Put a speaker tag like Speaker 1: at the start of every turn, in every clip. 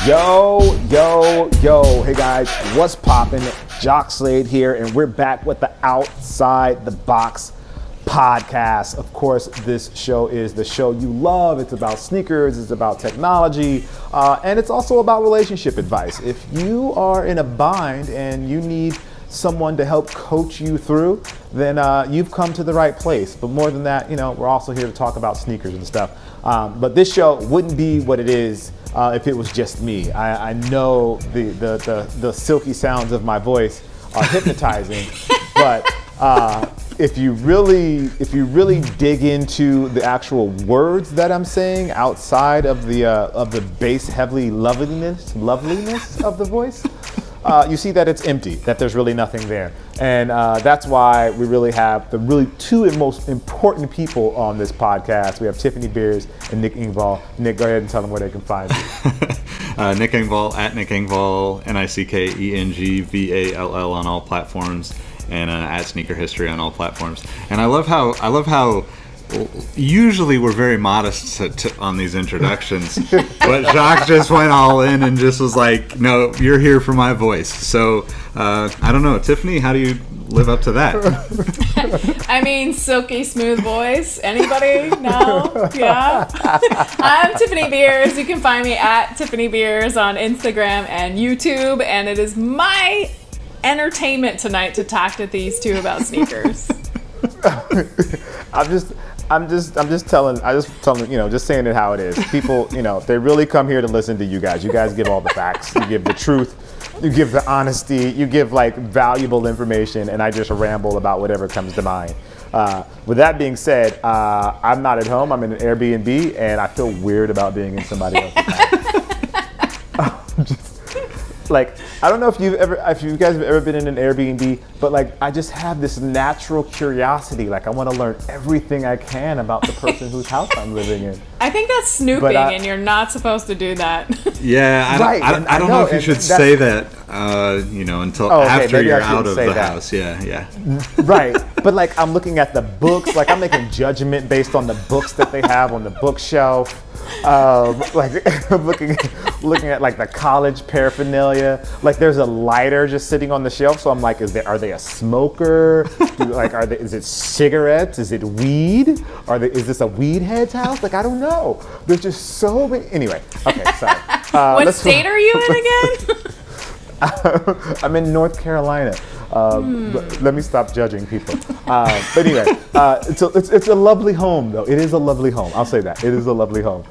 Speaker 1: Yo, yo, yo. Hey guys, what's poppin'? Jacques here, and we're back with the Outside the Box podcast. Of course, this show is the show you love. It's about sneakers, it's about technology, and it's also about relationship advice. If you are in a bind and you need someone to help coach you through, then you've come to the right place. But more than that, you know, we're also here to talk about sneakers and stuff. But this show wouldn't be what it is if it was just me. I know the silky sounds of my voice are hypnotizing, but if you really dig into the actual words that I'm saying outside of the bass heavy loveliness of the voice, you see that it's empty, that there's really nothing there. And that's why we really have the two most important people on this podcast. We have Tiffany Beers and Nick Engvall. Nick, go ahead and tell them where they can find you.
Speaker 2: Nick Engvall, at Nick Engvall, NickEngvall on all platforms, and at Sneaker History on all platforms. And I love how usually we're very modest on these introductions, but Jacques just went all in and just was like, no, you're here for my voice. So I don't know, Tiffany, how do you live up to that?
Speaker 3: I mean, silky smooth voice. Anybody? No? Yeah? I'm Tiffany Beers. You can find me at Tiffany Beers on Instagram and YouTube, and it is my entertainment tonight to talk to these two about sneakers.
Speaker 1: I'm just telling, you know, just saying it how it is. People, you know, they really come here to listen to you guys. You guys give all the facts. You give the truth. You give the honesty. You give like valuable information, and I just ramble about whatever comes to mind. With that being said, I'm not at home. I'm in an Airbnb, and I feel weird about being in somebody else's house. Like, I don't know if you guys have ever been in an Airbnb, but like, I just have this natural curiosity. Like, I want to learn everything I can about the person whose house I'm living in.
Speaker 3: I think that's snooping, and you're not supposed to do that.
Speaker 2: Yeah, I don't know if you should say that, you know, until after you're out of the house. Yeah.
Speaker 1: Right, but like, I'm looking at the books, like I'm making judgment based on the books that they have on the bookshelf. Like I'm looking at like the college paraphernalia. Like there's a lighter just sitting on the shelf, so I'm like, are they a smoker? Is it cigarettes? Is it weed? Is this a weed head's house? Like, I don't know. There's just so many. Anyway, okay, sorry.
Speaker 3: What state are you in again?
Speaker 1: I'm in North Carolina. Let me stop judging people. But anyway, it's a lovely home, though. It is a lovely home. I'll say that. It is a lovely home.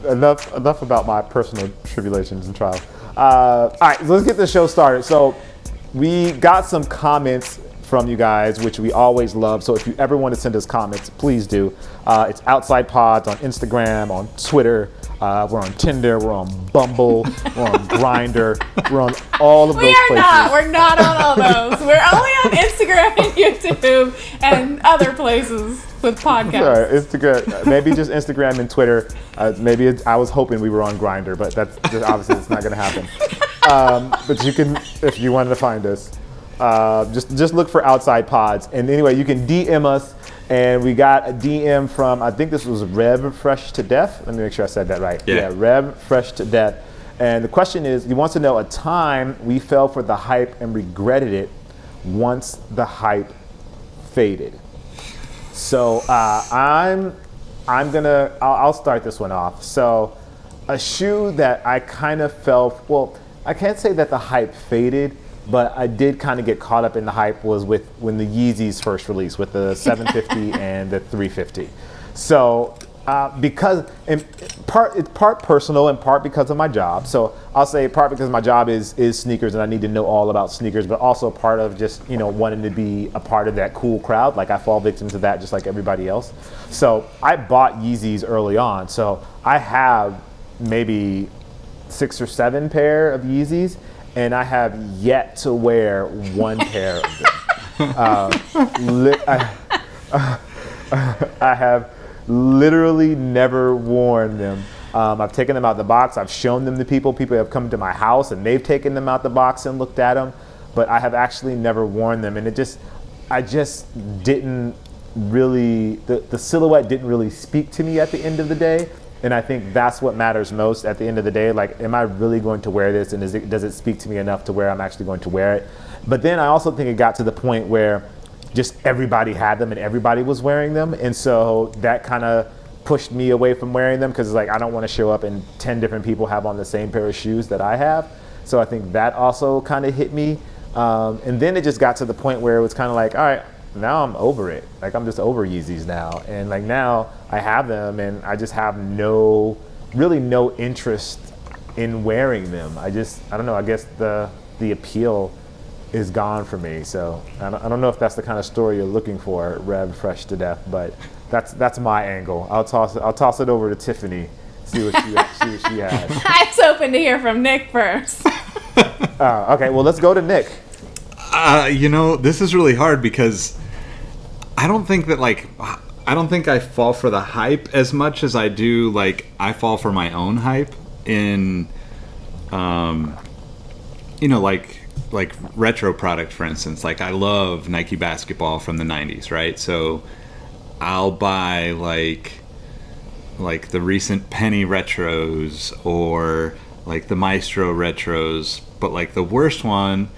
Speaker 1: Enough about my personal tribulations and trials. All right, so let's get the show started. So we got some comments from you guys, which we always love. So if you ever want to send us comments, please do. It's Outside Pods on Instagram, on Twitter. We're on Tinder, we're on Bumble, we're on Grindr, we're on all of those places.
Speaker 3: We're not on all those. We're only on Instagram and YouTube and other places with podcasts.
Speaker 1: Sorry, Instagram, maybe just Instagram and Twitter. Maybe I was hoping we were on Grindr, but that's obviously it's not going to happen. But you can, if you wanted to find us, just look for Outside Pods. And anyway, you can DM us. And we got a DM from, I think this was Rev Fresh to Death. Let me make sure I said that right. Yeah, Rev Fresh to Death. And the question is, he wants to know a time we fell for the hype and regretted it once the hype faded. So I'll start this one off. So a shoe that I kind of well, I can't say that the hype faded, but I did kind of get caught up in the hype was when the Yeezys first released with the 750 and the 350. So because it's part personal and part because of my job. So I'll say part because my job is sneakers and I need to know all about sneakers, but also part of just, you know, wanting to be a part of that cool crowd. Like I fall victim to that just like everybody else. So I bought Yeezys early on. So I have maybe 6 or 7 pair of Yeezys. And I have yet to wear one pair of them. I have literally never worn them. I've taken them out the box. I've shown them to people. People have come to my house and they've taken them out the box and looked at them. But I have actually never worn them. And I just didn't really, the silhouette didn't really speak to me at the end of the day. And I think that's what matters most at the end of the day. Like, am I really going to wear this? And does it speak to me enough to where I'm actually going to wear it? But then I also think it got to the point where just everybody had them and everybody was wearing them. And so that kind of pushed me away from wearing them, because like, I don't want to show up and 10 different people have on the same pair of shoes that I have. So I think that also kind of hit me. And then it just got to the point where it was kind of like, all right, now I'm over it. Like, I'm just over Yeezys now. And like, now I have them and I just have really no interest in wearing them. I don't know, I guess the appeal is gone for me. So I don't know if that's the kind of story you're looking for, Rev Fresh to Death, but that's my angle. I'll toss it over to Tiffany, see what she has.
Speaker 3: I was hoping to hear from Nick first.
Speaker 1: Okay, well, let's go to Nick.
Speaker 2: You know, this is really hard because I don't think I fall for the hype as much as I do, like, I fall for my own hype in, you know, like retro product, for instance. Like, I love Nike basketball from the 90s, right? So I'll buy like the recent Penny retros or like the Maestro retros, but like the worst one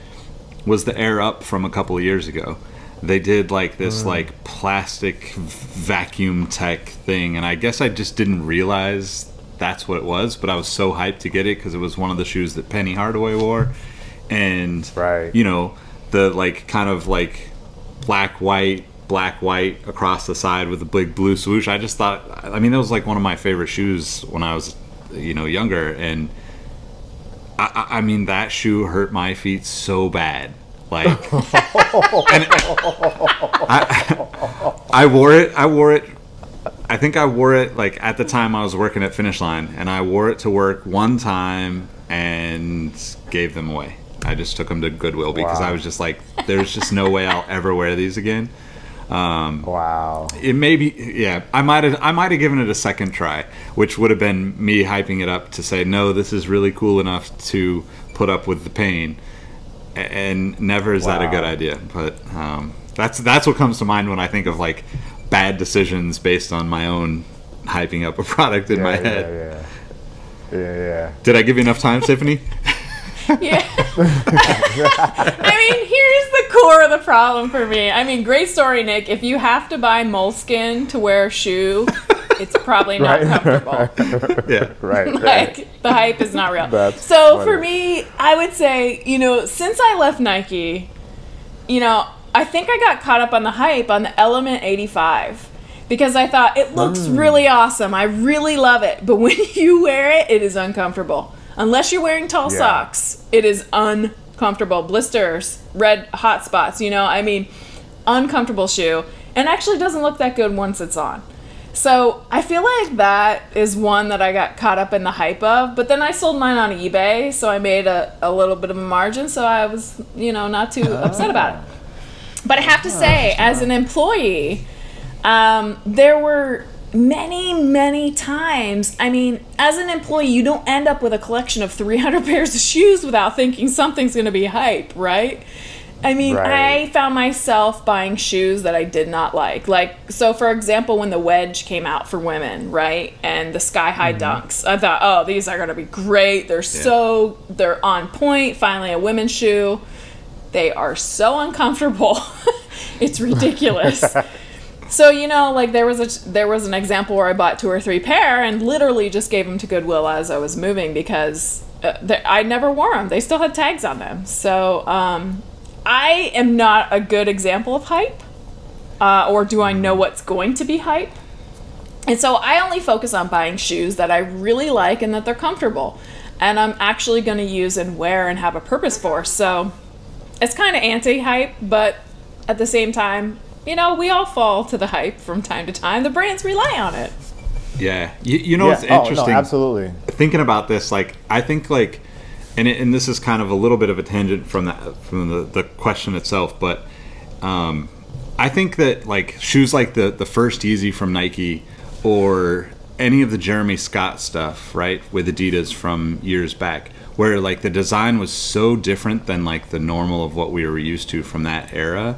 Speaker 2: was the Air Up from a couple of years ago. They did like this like plastic vacuum tech thing, and I guess I just didn't realize that's what it was, but I was so hyped to get it because it was one of the shoes that Penny Hardaway wore. And you know, the like kind of like black white across the side with a big blue swoosh. I just thought, I mean, that was like one of my favorite shoes when I was, you know, younger. And I mean, that shoe hurt my feet so bad. Like, and I wore it. I think I wore it like at the time I was working at Finish Line, and I wore it to work one time and gave them away. I just took them to Goodwill because I was just like, there's just no way I'll ever wear these again.
Speaker 1: Wow.
Speaker 2: It may be, yeah. I might have given it a second try, which would have been me hyping it up to say, no, this is really cool enough to put up with the pain. And never is that a good idea. But that's what comes to mind when I think of like bad decisions based on my own hyping up a product in my head.
Speaker 1: Yeah.
Speaker 2: Did I give you enough time, Tiffany?
Speaker 3: Yeah. I mean, here's the core of the problem for me. I mean, great story, Nick. If you have to buy moleskin to wear a shoe, it's probably not comfortable.
Speaker 2: Yeah.
Speaker 3: Like, the hype is not real. For me, I would say, you know, since I left Nike, you know, I think I got caught up on the hype on the Element 85. Because I thought, it looks really awesome. I really love it. But when you wear it, it is uncomfortable. Unless you're wearing tall socks, it is uncomfortable. Blisters, red hot spots, you know, I mean, uncomfortable shoe. And actually doesn't look that good once it's on. So I feel like that is one that I got caught up in the hype of. But then I sold mine on eBay, so I made a little bit of a margin. So I was, you know, not too upset about it. But I have to say, as an employee, there were many times, I mean, as an employee, you don't end up with a collection of 300 pairs of shoes without thinking something's going to be hype, right? I mean, I found myself buying shoes that I did not like. Like, so for example, when the wedge came out for women, right? And the sky-high dunks, I thought, oh, these are going to be great. They're on point. Finally, a women's shoe. They are so uncomfortable. It's ridiculous. So, you know, like there was an example where I bought 2 or 3 pair and literally just gave them to Goodwill as I was moving because I never wore them. They still had tags on them. So I am not a good example of hype, or do I know what's going to be hype? And so I only focus on buying shoes that I really like and that they're comfortable and I'm actually going to use and wear and have a purpose for. So it's kind of anti-hype, but at the same time, you know, we all fall to the hype from time to time. The brands rely on it.
Speaker 2: Yeah. You know, it's interesting.
Speaker 1: Oh, no, absolutely.
Speaker 2: Thinking about this, like, I think, like, and this is kind of a little bit of a tangent from the question itself, but I think that, like, shoes like the first Yeezy from Nike or any of the Jeremy Scott stuff, right, with Adidas from years back, where, like, the design was so different than, like, the normal of what we were used to from that era,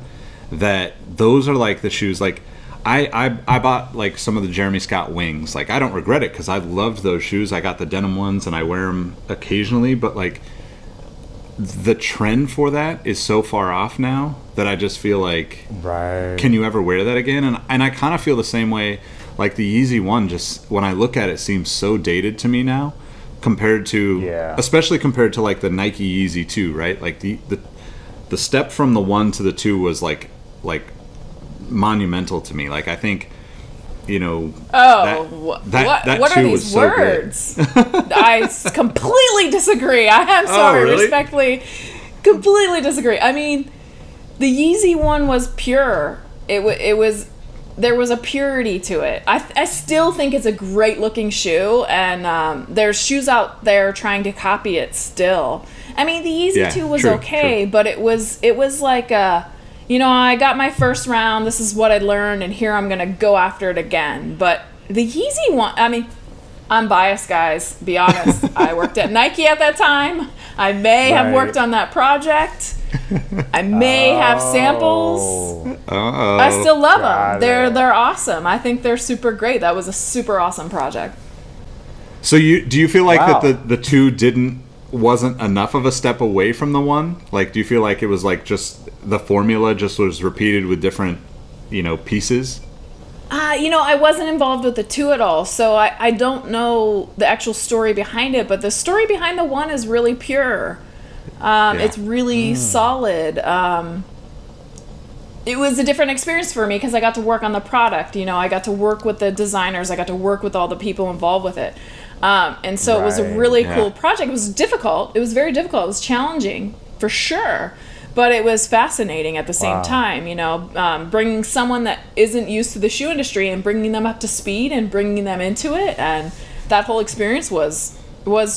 Speaker 2: that those are like the shoes. Like, I bought like some of the Jeremy Scott wings. Like I don't regret it because I loved those shoes. I got the denim ones and I wear them occasionally, but like the trend for that is so far off now that I just feel like, can you ever wear that again? And I kind of feel the same way. Like the Yeezy one, just when I look at it, seems so dated to me now, compared to, especially compared to like the Nike Yeezy 2, right? Like the step from the 1 to the 2 was like monumental to me. Like I think, you know, that
Speaker 3: what are these words? So I completely disagree. I am sorry,
Speaker 2: really?
Speaker 3: Respectfully, completely disagree. I mean, the Yeezy one was pure. It was. There was a purity to it. I still think it's a great looking shoe, and there's shoes out there trying to copy it still. I mean, the Yeezy 2 was okay, but it was like a, you know, I got my first round, this is what I learned, and here I'm gonna go after it again. But the Yeezy one, I mean, I'm biased, guys, be honest. I worked at Nike at that time. I may have worked on that project. I may have samples. I still love them. They're awesome. I think they're super great. That was a super awesome project.
Speaker 2: So do you feel like that the 2 wasn't enough of a step away from the 1? Like, do you feel like it was like just the formula just was repeated with different, you know, pieces?
Speaker 3: You know, I wasn't involved with the 2 at all, so I don't know the actual story behind it, but the story behind the 1 is really pure. It's really solid. It was a different experience for me because I got to work on the product. You know, I got to work with the designers. I got to work with all the people involved with it. And so it was a really cool project. It was difficult. It was very difficult. It was challenging, for sure. But it was fascinating at the same time, you know, bringing someone that isn't used to the shoe industry and bringing them up to speed and bringing them into it. And that whole experience was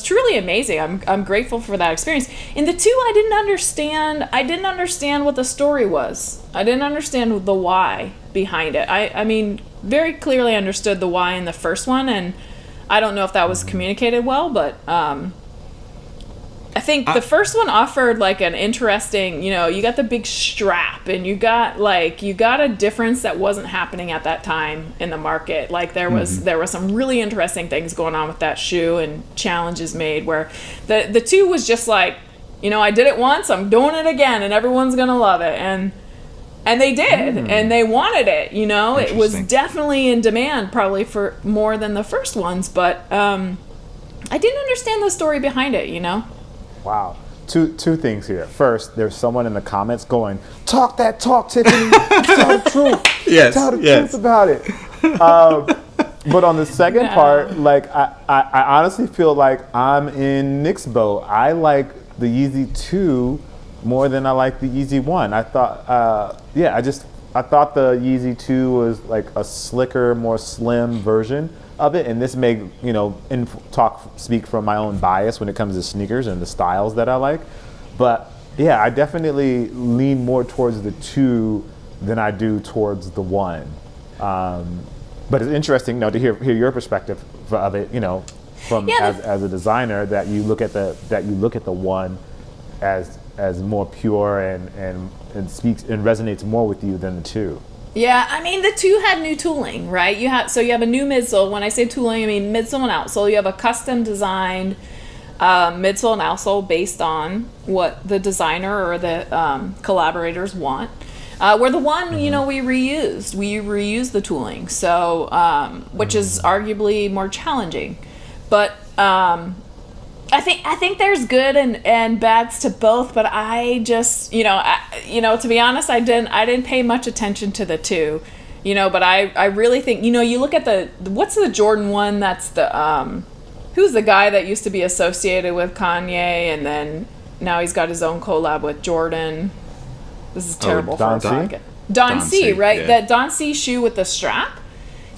Speaker 3: truly amazing. I'm grateful for that experience. In the 2, I didn't understand what the story was. I didn't understand the why behind it. I mean, very clearly understood the why in the first one, and I don't know if that was communicated well, but I think the first one offered like an interesting, you know, you got the big strap and you got a difference that wasn't happening at that time in the market. Like there was some really interesting things going on with that shoe and challenges made where the 2 was just like, you know, I did it once, I'm doing it again and everyone's going to love it. And they did, and they wanted it, you know. It was definitely in demand probably for more than the first ones, but I didn't understand the story behind it, you know.
Speaker 1: Wow. Two things here. First, there's someone in the comments going, "Talk that talk, Tiffany. Tell the truth. Tell the truth about it." But on the second part, like I honestly feel like I'm in Nick's boat. I like the Yeezy 2 more than I like the Yeezy 1. I thought, I thought the Yeezy 2 was like a slicker, more slim version of it, and this may, you know, speak from my own bias when it comes to sneakers and the styles that I like. But yeah, I definitely lean more towards the 2 than I do towards the 1. But it's interesting, you know, to hear your perspective of it, you know, from as a designer, that you look at the 1 as more pure and speaks and resonates more with you than the 2.
Speaker 3: Yeah, I mean, the 2 had new tooling, right? You have a new midsole. When I say tooling, I mean midsole and outsole. You have a custom designed midsole and outsole based on what the designer or the collaborators want. Where the 1, you know, we reused the tooling, so which is arguably more challenging. But I think there's good and bads to both, but I just, you know, to be honest, I didn't pay much attention to the 2, you know, but I really think, you know, you look at what's the Jordan 1, that's the, who's the guy that used to be associated with Kanye and then now he's got his own collab with Jordan. This is terrible for a podcast. Don C, right? Yeah. That Don C shoe with the strap,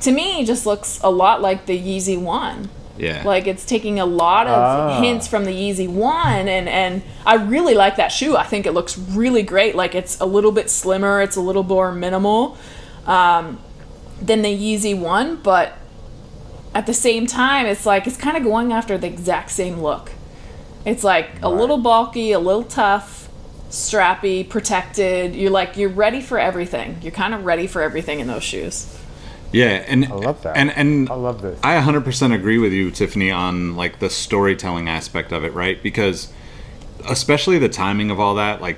Speaker 3: to me, just looks a lot like the Yeezy 1.
Speaker 2: Yeah.
Speaker 3: Like it's taking a lot of hints from the Yeezy 1 and I really like that shoe. I think it looks really great. Like it's a little bit slimmer, it's a little more minimal than the Yeezy 1, but at the same time it's like it's kind of going after the exact same look. It's like a little bulky, a little tough, strappy, protected. You're ready for everything. You're kind of ready for everything in those shoes.
Speaker 2: Yeah, and
Speaker 1: I love that.
Speaker 2: And
Speaker 1: I love this.
Speaker 2: I 100% agree with you, Tiffany, on like the storytelling aspect of it, right? Because especially the timing of all that, like,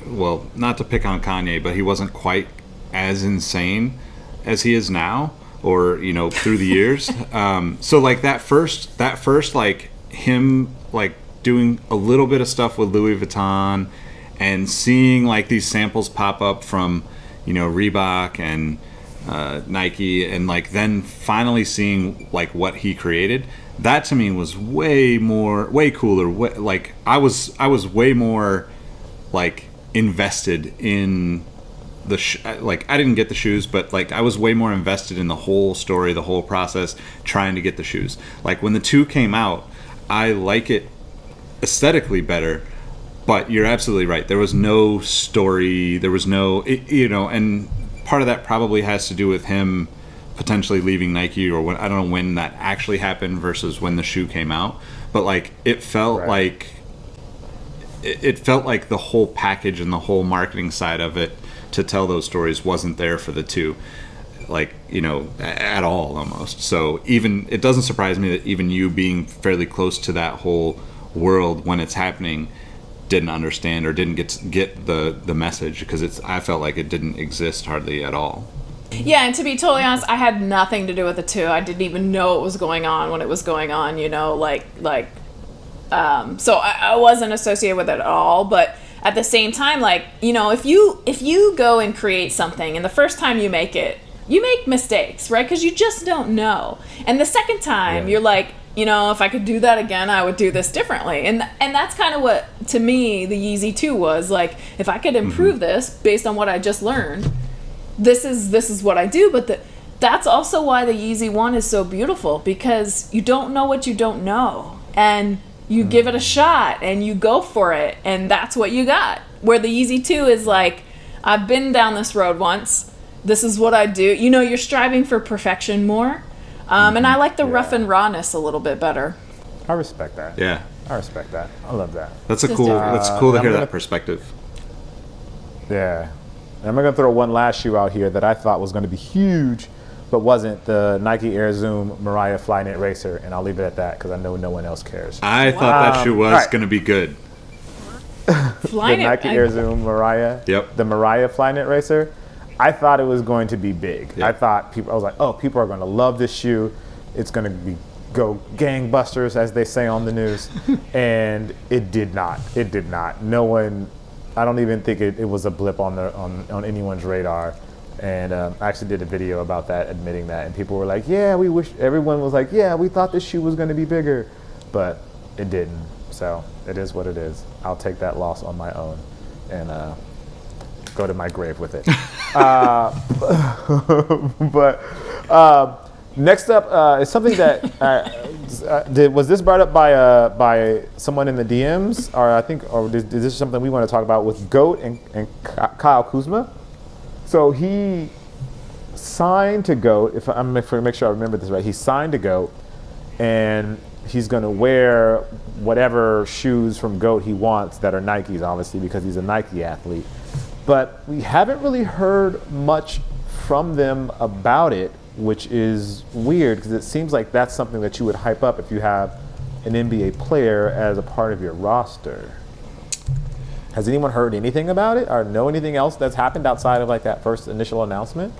Speaker 2: well, not to pick on Kanye, but he wasn't quite as insane as he is now, or through the years. So like that first like him like doing a little bit of stuff with Louis Vuitton and seeing like these samples pop up from Reebok and Nike, and like then finally seeing like what he created, that to me was way cooler. Like I was way more like invested in the like I didn't get the shoes, but like I was way more invested in the whole story, the whole process, trying to get the shoes. Like when the 2 came out, I like it aesthetically better, but you're absolutely right. There was no story. There was no, and part of that probably has to do with him potentially leaving Nike, or when, I don't know when that actually happened versus when the shoe came out. But like it felt like the whole package and the whole marketing side of it to tell those stories wasn't there for the 2, like at all almost. So even it doesn't surprise me that even you, being fairly close to that whole world when it's happening, didn't understand or didn't get the message, because I felt like it didn't exist hardly at all.
Speaker 3: Yeah, and to be totally honest, I had nothing to do with the 2. I didn't even know it was going on when it was going on, so I wasn't associated with it at all. But at the same time, like, if you go and create something and the first time you make it, you make mistakes, right? Because you just don't know. And the second time, you're like, if I could do that again, I would do this differently. And that's kind of what, to me, the Yeezy 2 was. Like, if I could improve this based on what I just learned, this is what I do. But that's also why the Yeezy 1 is so beautiful, because you don't know what you don't know. And you give it a shot and you go for it, and that's what you got. Where the Yeezy 2 is like, I've been down this road once. This is what I do. You're striving for perfection more. And I like the rough and rawness a little bit better.
Speaker 1: I respect that.
Speaker 2: Yeah.
Speaker 1: I respect that. I love that.
Speaker 2: That's cool to hear that perspective.
Speaker 1: Yeah. And I'm going to throw one last shoe out here that I thought was going to be huge, but wasn't, the Nike Air Zoom Mariah Flyknit Racer. And I'll leave it at that because I know no one else cares.
Speaker 2: I thought that shoe was going to be good.
Speaker 1: The Nike Air Zoom Mariah.
Speaker 2: Yep.
Speaker 1: The Mariah Flyknit Racer. I thought it was going to be big.
Speaker 2: Yeah.
Speaker 1: I was like, oh, people are going to love this shoe. It's going to go gangbusters, as they say on the news. And it did not. It did not. No one, I don't even think it was a blip on anyone's radar. And I actually did a video about that, admitting that. And people were like, yeah, everyone was like, yeah, we thought this shoe was going to be bigger. But it didn't. So it is what it is. I'll take that loss on my own. And go to my grave with it. But next up is something that was this brought up by someone in the DMs, or is this something we want to talk about with GOAT and Kyle Kuzma? So he signed to GOAT. If I'm make sure I remember this right, he signed to GOAT, and he's going to wear whatever shoes from GOAT he wants that are Nikes, obviously, because he's a Nike athlete. But we haven't really heard much from them about it, which is weird, because it seems like that's something that you would hype up if you have an NBA player as a part of your roster. Has anyone heard anything about it or know anything else that's happened outside of like that first initial announcement?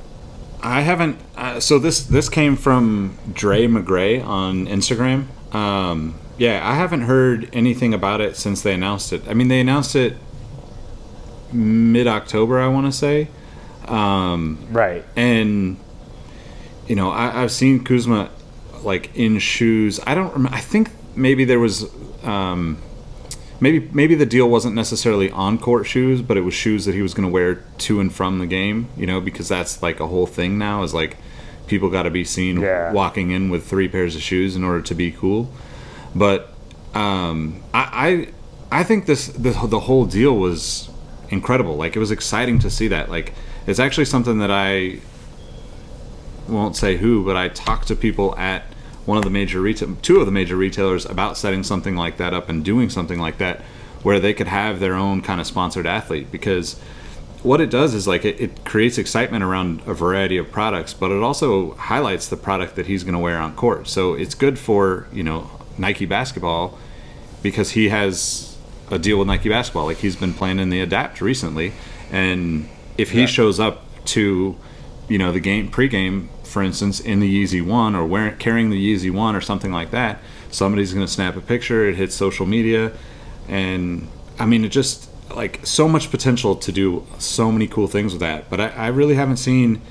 Speaker 2: I haven't. So this came from Dre McGray on Instagram. Yeah, I haven't heard anything about it since they announced it. I mean, they announced it mid-October, I want to say.
Speaker 1: Right.
Speaker 2: And I've seen Kuzma like in shoes. I don't remember. I think maybe there was maybe the deal wasn't necessarily on court shoes, but it was shoes that he was going to wear to and from the game, because that's like a whole thing now, is like people got to be seen walking in with 3 pairs of shoes in order to be cool. But I think the whole deal was incredible. Like, it was exciting to see that. Like, it's actually something that I won't say who, but I talked to people at two of the major retailers about setting something like that up and doing something like that where they could have their own kind of sponsored athlete, because what it does is like it creates excitement around a variety of products, but it also highlights the product that he's going to wear on court. So it's good for, you know, Nike basketball, because he has a deal with Nike basketball. Like, he's been playing in the Adapt recently, and if he shows up to, you know, the game pregame, for instance, in the Yeezy 1 or carrying the Yeezy 1 or something like that, somebody's going to snap a picture, it hits social media, and I mean, it just, like, so much potential to do so many cool things with that. But I really haven't seen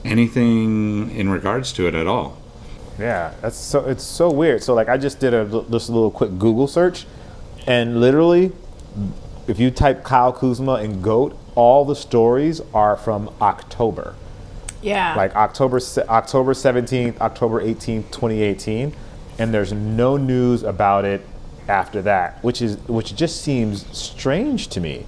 Speaker 2: anything in regards to it at all.
Speaker 1: Yeah, it's so weird. So like, I just did just a little quick Google search, and literally, if you type Kyle Kuzma and GOAT, all the stories are from October.
Speaker 3: Yeah.
Speaker 1: Like October 17th, October 18th, 2018, and there's no news about it after that, which just seems strange to me.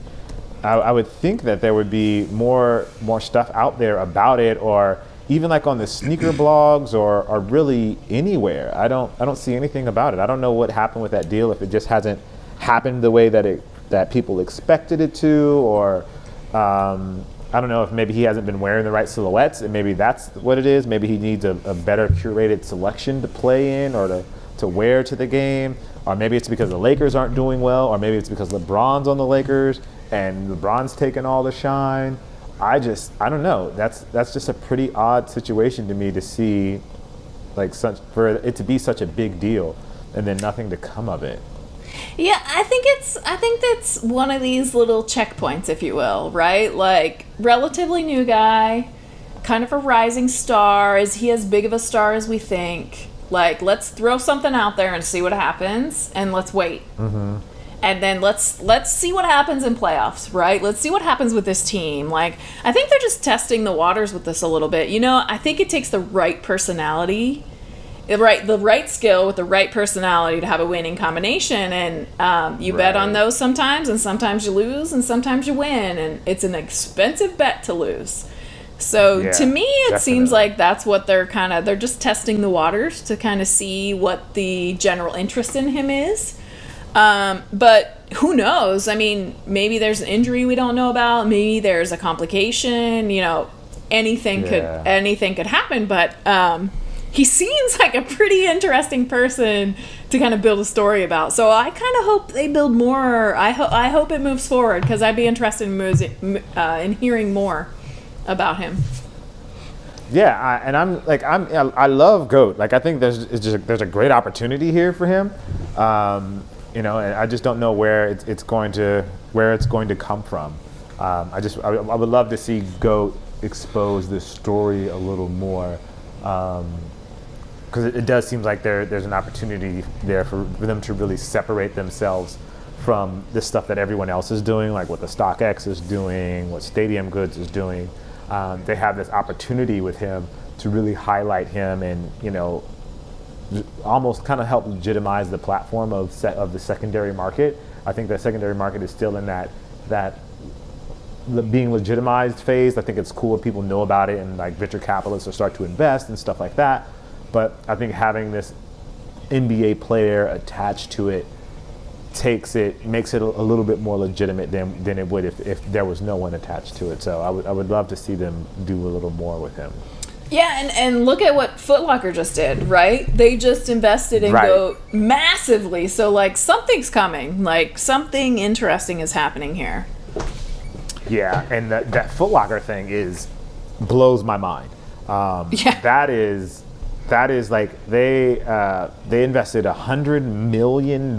Speaker 1: I would think that there would be more stuff out there about it, or even like on the sneaker blogs, or really anywhere. I don't see anything about it. I don't know what happened with that deal, if it just hasn't happened the way that people expected it to, or I don't know if maybe he hasn't been wearing the right silhouettes, and maybe that's what it is. Maybe he needs a better curated selection to play in, or to wear to the game. Or maybe it's because the Lakers aren't doing well, or maybe it's because LeBron's on the Lakers and LeBron's taking all the shine. I don't know. That's just a pretty odd situation to me to see, like, for it to be such a big deal and then nothing to come of it.
Speaker 3: Yeah, I think that's one of these little checkpoints, if you will, right? Like, relatively new guy, kind of a rising star. Is he as big of a star as we think? Like, let's throw something out there and see what happens, and let's wait. Mm-hmm. And then let's see what happens in playoffs, right? Let's see what happens with this team. Like, I think they're just testing the waters with this a little bit. You know, I think it takes the right personality, the right skill with the right personality to have a winning combination. And you bet on those sometimes, and sometimes you lose, and sometimes you win. And it's an expensive bet to lose. So to me, it seems like that's what they're just testing the waters to kind of see what the general interest in him is. But who knows? I mean, maybe there's an injury we don't know about. Maybe there's a complication. You know, anything could happen. But he seems like a pretty interesting person to kind of build a story about. So I kind of hope they build more. I hope it moves forward, because I'd be interested in hearing more about him.
Speaker 1: Yeah, I love GOAT. Like, I think there's a great opportunity here for him. You know, and I just don't know where it's going to come from. I would love to see GOAT expose this story a little more, because it does seem like there's an opportunity there for them to really separate themselves from the stuff that everyone else is doing, like what the StockX is doing, what Stadium Goods is doing. They have this opportunity with him to really highlight him, and, you know, almost kind of help legitimize the platform of the secondary market. I think the secondary market is still in that being legitimized phase. I think it's cool if people know about it, and like venture capitalists will start to invest and stuff like that. But I think having this NBA player attached to it makes it a little bit more legitimate than it would if there was no one attached to it. So I would love to see them do a little more with him.
Speaker 3: Yeah, and look at what Foot Locker just did, right? They just invested in GOAT massively. So, like, something's coming. Like, something interesting is happening here.
Speaker 1: Yeah, and that Foot Locker thing blows my mind. That is like, they invested $100 million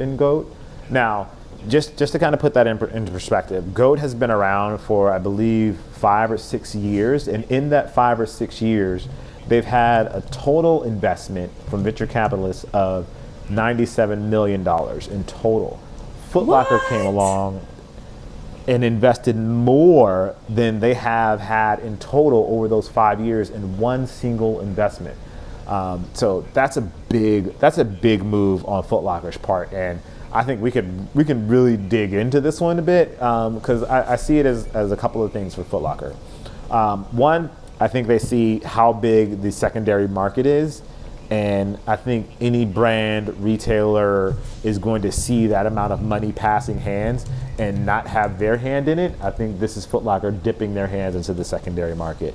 Speaker 1: in GOAT. Now, just to kind of put that into perspective, GOAT has been around for, I believe, 5 or 6 years, and in that 5 or 6 years, they've had a total investment from venture capitalists of $97 million in total. Foot Locker came along and invested more than they have had in total over those 5 years in one single investment. So that's a big move on Foot Locker's part, and I think we can really dig into this one a bit, because I see it as a couple of things for Foot Locker. One, I think they see how big the secondary market is, And I think any brand retailer is going to see that amount of money passing hands and not have their hand in it. I think this is Foot Locker dipping their hands into the secondary market.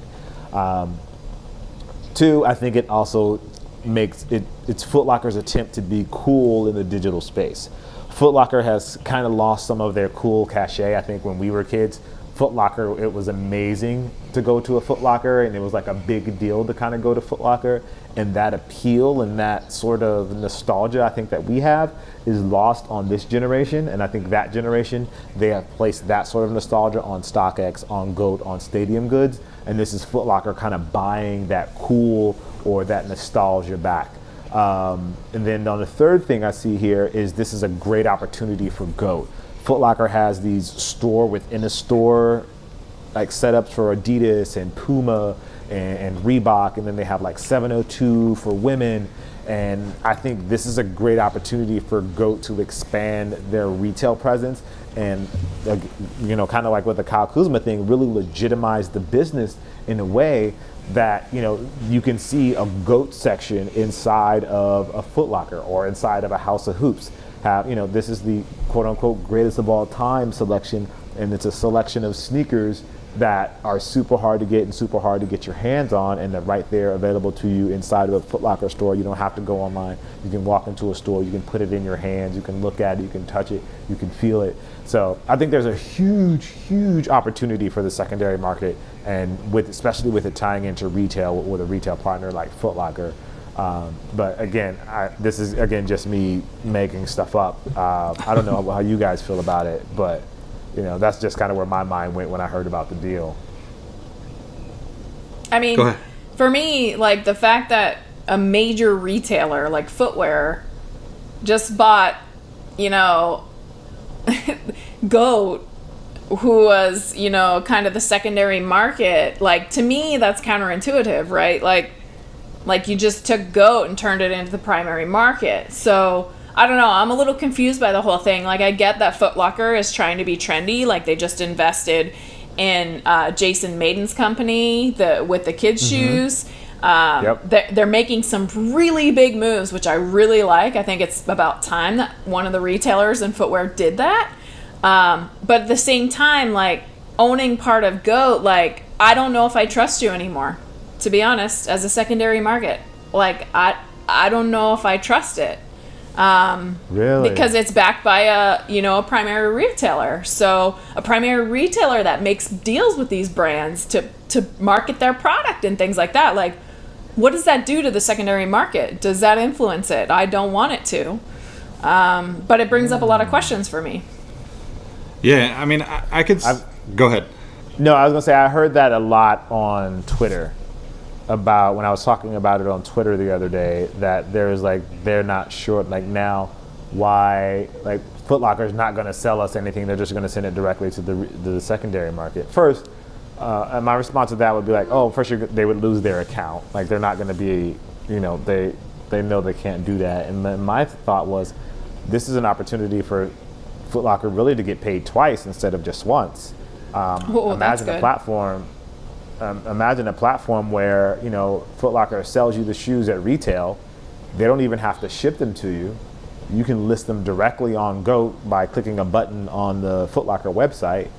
Speaker 1: Two, I think it also makes it's Foot Locker's attempt to be cool in the digital space. Foot Locker has kind of lost some of their cool cachet. I think when we were kids, Foot Locker, it was amazing to go to a Foot Locker, and it was like a big deal to kind of go to Foot Locker. And that appeal and that sort of nostalgia I think that we have is lost on this generation. And I think that generation, they have placed that sort of nostalgia on StockX, on GOAT, on Stadium Goods. And this is Foot Locker kind of buying that cool or that nostalgia back. And then on the third thing I see here is this is a great opportunity for GOAT. Foot Locker has these store within a store like setups for Adidas and Puma and Reebok, and then they have like 702 for women. And I think this is a great opportunity for GOAT to expand their retail presence and, you know, kind of like with the Kyle Kuzma thing, really legitimize the business in a way that, you know, you can see a GOAT section inside of a Foot Locker or inside of a House of Hoops. Have, you know, this is the quote unquote greatest of all time selection, and it's a selection of sneakers that are super hard to get and super hard to get your hands on, and they're right there available to you inside of a Foot Locker store. You don't have to go online. You can walk into a store, you can put it in your hands, you can look at it, you can touch it, you can feel it. So I think there's a huge opportunity for the secondary market, and especially with it tying into retail with a retail partner like Foot Locker. But again, this is again just me making stuff up. I don't know how you guys feel about it, but you know, that's just kind of where my mind went when I heard about the deal.
Speaker 3: I mean, for me, like the fact that a major retailer like footwear just bought, you know, GOAT, who was, you know, kind of the secondary market, like to me, that's counterintuitive, right? Like you just took GOAT and turned it into the primary market. So I don't know. I'm a little confused by the whole thing. Like, I get that Foot Locker is trying to be trendy. Like, they just invested in Jason Mayden's company with the kids' shoes. They're making some really big moves, which I really like. I think it's about time that one of the retailers in footwear did that. But at the same time, like, owning part of GOAT, like, I don't know if I trust you anymore, to be honest, as a secondary market. Like, I don't know if I trust it.
Speaker 1: Really?
Speaker 3: Because it's backed by a primary retailer. So a primary retailer that makes deals with these brands to market their product and things like that. Like, what does that do to the secondary market? Does that influence it? I don't want it to. But it brings up a lot of questions for me.
Speaker 2: Yeah, I mean, I could go ahead.
Speaker 1: No, I was gonna say I heard that a lot on Twitter. About when I was talking about it on Twitter the other day, that there's like they're not sure like now why like Foot Locker is not going to sell us anything. They're just going to send it directly to the secondary market. First, and my response to that would be like, oh, first they would lose their account. Like they're not going to be, you know, they know they can't do that. And then my thought was, this is an opportunity for Foot Locker really to get paid twice instead of just once. Imagine a platform. Imagine a platform where, you know, Foot Locker sells you the shoes at retail. They don't even have to ship them to you. You can list them directly on GOAT by clicking a button on the Foot Locker website,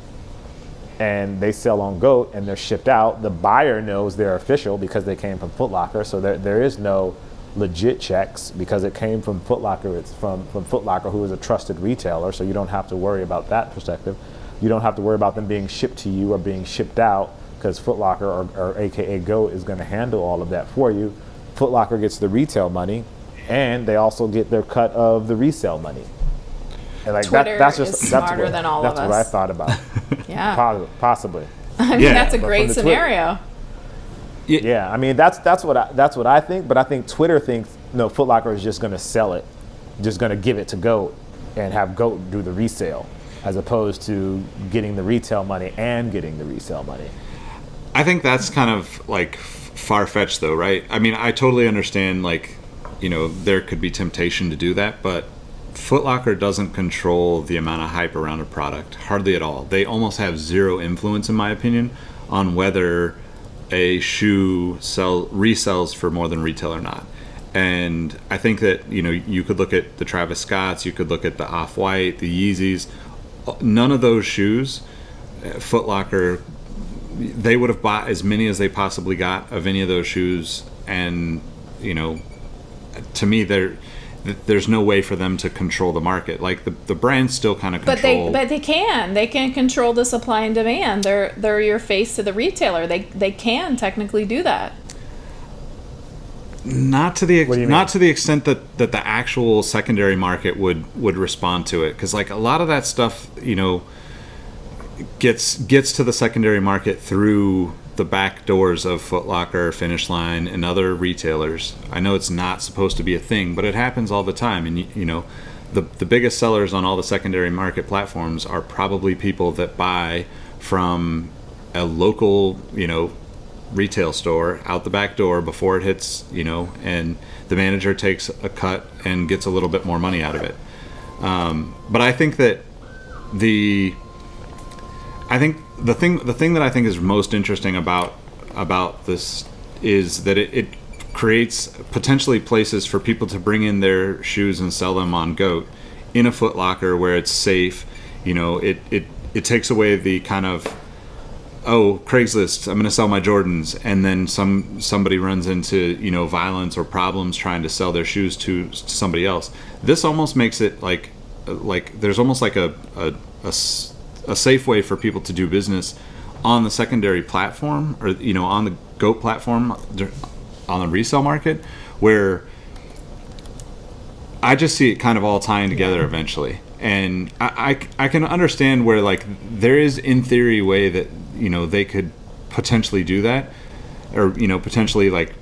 Speaker 1: and they sell on GOAT and they're shipped out. The buyer knows they're official because they came from Foot Locker, so there is no legit checks because it came from Foot Locker. It's from Foot Locker, who is a trusted retailer, so you don't have to worry about that perspective. You don't have to worry about them being shipped to you or being shipped out, because Foot Locker or AKA GOAT is going to handle all of that for you. Foot Locker gets the retail money, and they also get their cut of the resale money. And like that's smarter than all of us. That's what I thought about. Yeah, possibly.
Speaker 3: I mean, that's a great scenario.
Speaker 1: Yeah, I mean that's what I think. But I think Twitter thinks no, Foot Locker is just going to sell it, just going to give it to GOAT, and have GOAT do the resale, as opposed to getting the retail money and getting the resale money.
Speaker 2: I think that's kind of like far-fetched though, right? I mean, I totally understand, like, you know, there could be temptation to do that, but Foot Locker doesn't control the amount of hype around a product, hardly at all. They almost have zero influence, in my opinion, on whether a shoe resells for more than retail or not. And I think that, you know, you could look at the Travis Scotts, you could look at the Off-White, the Yeezys. None of those shoes, Foot Locker, they would have bought as many as they possibly got of any of those shoes. And, you know, to me, there's no way for them to control the market. Like the brands still kind of control.
Speaker 3: But they can control the supply and demand. They're your face to the retailer. They can technically do that.
Speaker 2: Not to the extent that the actual secondary market would respond to it, because like a lot of that stuff, you know, gets to the secondary market through the back doors of Foot Locker, Finish Line, and other retailers. I know it's not supposed to be a thing, but it happens all the time. And you know, the biggest sellers on all the secondary market platforms are probably people that buy from a local, you know, retail store out the back door before it hits, you know, and the manager takes a cut and gets a little bit more money out of it. But I think that the thing that I think is most interesting about this is that it creates potentially places for people to bring in their shoes and sell them on GOAT in a Foot Locker where it's safe. You know, it takes away the kind of, oh, Craigslist, I'm going to sell my Jordans, and then somebody runs into, you know, violence or problems trying to sell their shoes to somebody else. This almost makes it like there's almost like a safe way for people to do business on the secondary platform, or, you know, on the GOAT platform, on the resale market, where I just see it kind of all tying together eventually. And I can understand where, like, there is in theory a way that, you know, they could potentially do that, or, you know, potentially like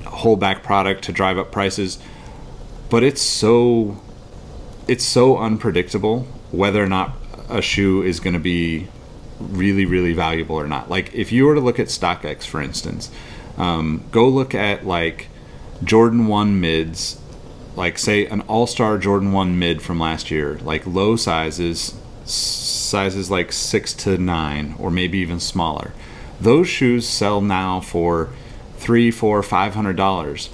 Speaker 2: hold back product to drive up prices, but it's so unpredictable whether or not a shoe is going to be really, really valuable or not. Like, if you were to look at StockX, for instance, go look at like Jordan 1 mids, like say an all-star Jordan 1 mid from last year, like low sizes like 6 to 9, or maybe even smaller. Those shoes sell now for $300, $400, $500.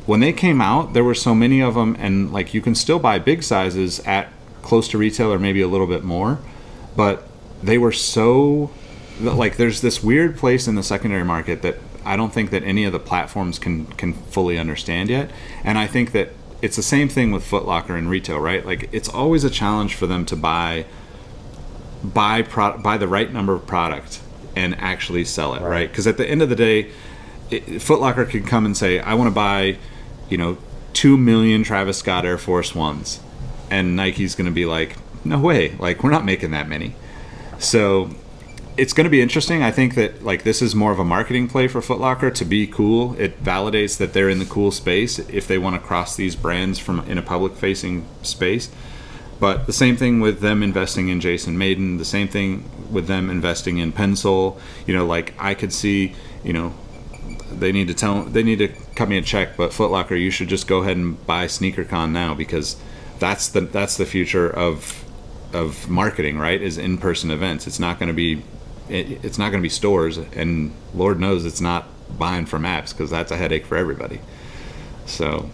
Speaker 2: When they came out, there were so many of them, and like you can still buy big sizes at close to retail or maybe a little bit more, but they were so, like, there's this weird place in the secondary market that I don't think that any of the platforms can fully understand yet. And I think that it's the same thing with Foot Locker and retail, right? Like, it's always a challenge for them to buy the right number of product and actually sell it, right? Because at the end of the day, Foot Locker can come and say, I want to buy, you know, 2 million Travis Scott Air Force Ones, and Nike's going to be like, no way, like, we're not making that many. So it's going to be interesting. I think that, like, this is more of a marketing play for Foot Locker to be cool. It validates that they're in the cool space if they want to cross these brands from in a public facing space. But the same thing with them investing in Jason Maiden, the same thing with them investing in Pensole. You know, like, I could see, you know, they need to cut me a check, but Foot Locker, you should just go ahead and buy SneakerCon now, because that's the future of marketing, right? Is in-person events. It's not going to be stores, and Lord knows it's not buying from apps, because that's a headache for everybody. So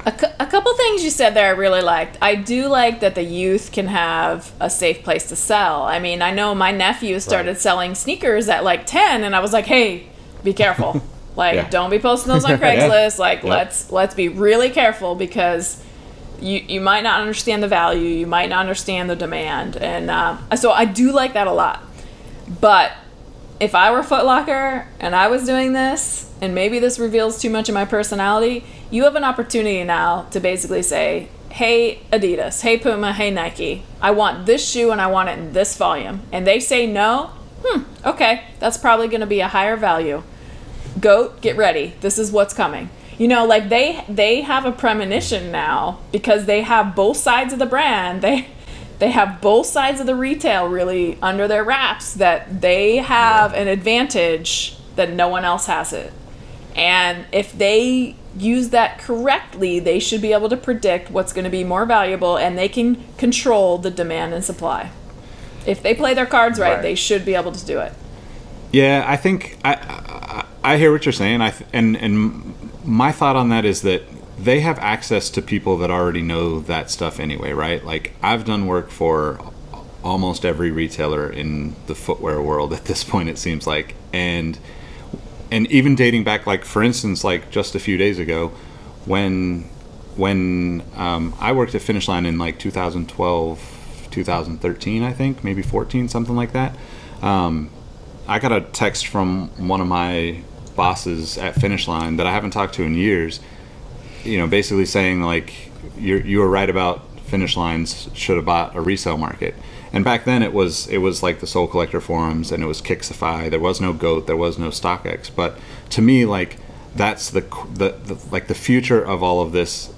Speaker 3: a couple things you said there I really liked. I do like that the youth can have a safe place to sell. I mean, I know my nephew started selling sneakers at like 10, and I was like, hey, be careful. Like, don't be posting those on Craigslist. Like, let's be really careful, because you might not understand the value, you might not understand the demand, and so I do like that a lot. But if I were Foot Locker and I was doing this, and maybe this reveals too much of my personality, you have an opportunity now to basically say, hey Adidas, hey Puma, hey Nike, I want this shoe and I want it in this volume. And they say no, okay, that's probably going to be a higher value. GOAT, get ready. This is what's coming. You know, like, they have a premonition now, because they have both sides of the brand. They have both sides of the retail really under their wraps, that they have an advantage that no one else has it. And if they use that correctly, they should be able to predict what's going to be more valuable, and they can control the demand and supply. If they play their cards right, they should be able to do it.
Speaker 2: Yeah, I think I hear what you're saying. And my thought on that is that they have access to people that already know that stuff anyway, right? Like, I've done work for almost every retailer in the footwear world at this point, it seems like. And even dating back, like, for instance, like just a few days ago, when I worked at Finish Line in like 2012, 2013, I think, maybe 14, something like that. I got a text from one of my bosses at Finish Line that I haven't talked to in years, you know, basically saying like, you were right about Finish Lines should have bought a resale market. And back then it was like the Soul Collector forums, and it was Kixify. There was no GOAT, there was no StockX. But to me, like, that's the future of all of this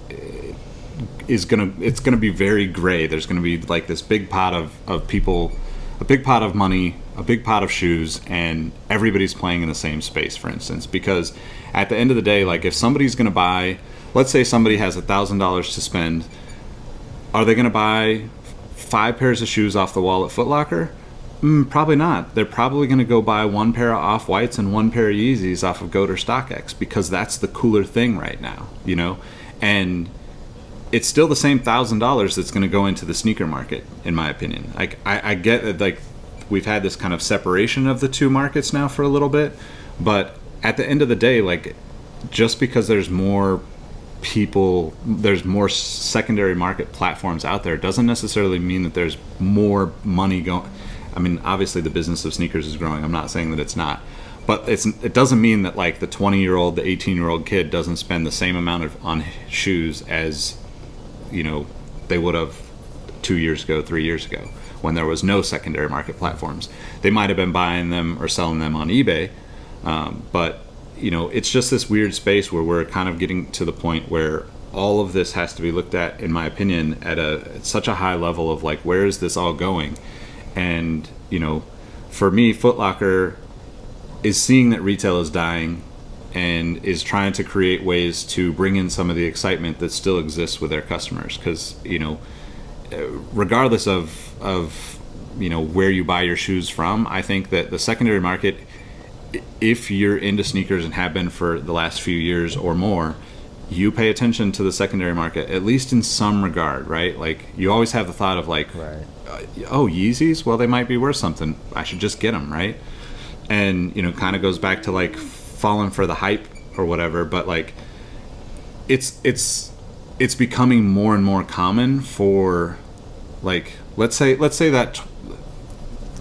Speaker 2: it's gonna be very gray. There's gonna be like this big pot of people, a big pot of money, a big pot of shoes, and everybody's playing in the same space, for instance. Because at the end of the day, like, if somebody's gonna buy, let's say somebody has $1,000 to spend, are they gonna buy 5 pairs of shoes off the wall at Foot Locker? Probably not. They're probably going to go buy 1 pair of Off-Whites and 1 pair of Yeezys off of GOAT or StockX, because that's the cooler thing right now, you know? And it's still the same $1,000 that's going to go into the sneaker market, in my opinion. Like, I get that, like, we've had this kind of separation of the two markets now for a little bit, but at the end of the day, like, just because there's more people, there's more secondary market platforms out there, doesn't necessarily mean that there's more money going. I mean, obviously the business of sneakers is growing. I'm not saying that it's not, but it doesn't mean that like the 20-year-old, the 18-year-old kid doesn't spend the same amount on shoes as, you know, they would have 2 years ago, 3 years ago, when there was no secondary market platforms. They might have been buying them or selling them on eBay, but you know, it's just this weird space where we're kind of getting to the point where all of this has to be looked at, in my opinion, at such a high level of like, where is this all going? And, you know, for me, Foot Locker is seeing that retail is dying and is trying to create ways to bring in some of the excitement that still exists with their customers. Because, you know, regardless of, you know, where you buy your shoes from, I think that the secondary market, if you're into sneakers and have been for the last few years or more, you pay attention to the secondary market, at least in some regard, right? Like, you always have the thought of like, right. Oh, Yeezys? Well, they might be worth something. I should just get them, right? And, you know, kind of goes back to like falling for the hype or whatever, but like, it's becoming more and more common for, like, let's say that